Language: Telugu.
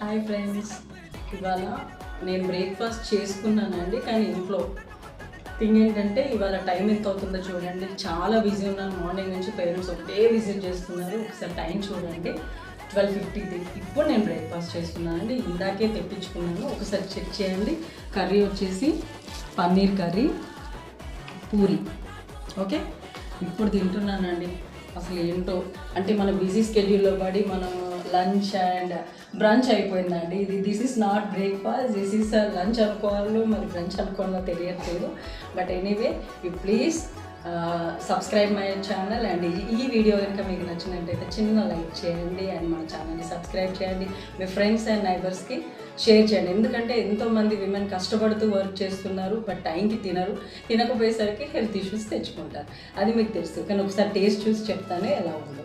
హాయ్ ఫ్రెండ్స్, ఇవాళ నేను బ్రేక్ఫాస్ట్ చేసుకున్నానండి. కానీ ఇంట్లో థింగ్ ఏంటంటే ఇవాళ టైం ఎంత అవుతుందో చూడండి. చాలా బిజీ ఉన్నాను. మార్నింగ్ నుంచి పేరెంట్స్ ఒకటే విజిట్ చేస్తున్నారు. ఒకసారి టైం చూడండి, 12:50. ఇప్పుడు నేను బ్రేక్ఫాస్ట్ చేస్తున్నానండి. ఇందాకే తెప్పించుకున్నాను, ఒకసారి చెక్ చేయండి. కర్రీ వచ్చేసి పన్నీర్ కర్రీ, పూరి. ఓకే, ఇప్పుడు తింటున్నానండి. అసలు ఏంటో అంటే మన బిజీ స్కెడ్యూల్లో పడి మనం లంచ్ అండ్ బ్రంచ్ అయిపోయిందండి. This is not breakfast, this is lunch అనుకోవాలో మరి బ్రంచ్ అనుకోవాలో తెలియట్లేదు. But anyway, you please subscribe my channel. And ఈ వీడియో కనుక మీకు నచ్చినట్టయితే చిన్న లైక్ చేయండి అండ్ మన ఛానల్ని సబ్స్క్రైబ్ చేయండి. మీ ఫ్రెండ్స్ అండ్ నైబర్స్కి షేర్ చేయండి. ఎందుకంటే ఎంతోమంది విమెన్ కష్టపడుతూ వర్క్ చేస్తున్నారు, బట్ టైంకి తినకపోయేసరికి హెల్త్ ఇష్యూస్ తెచ్చుకుంటారు. అది మీకు తెలుసు. కానీ ఒకసారి టేస్ట్ చూసి చెప్తానే ఎలా ఉందో.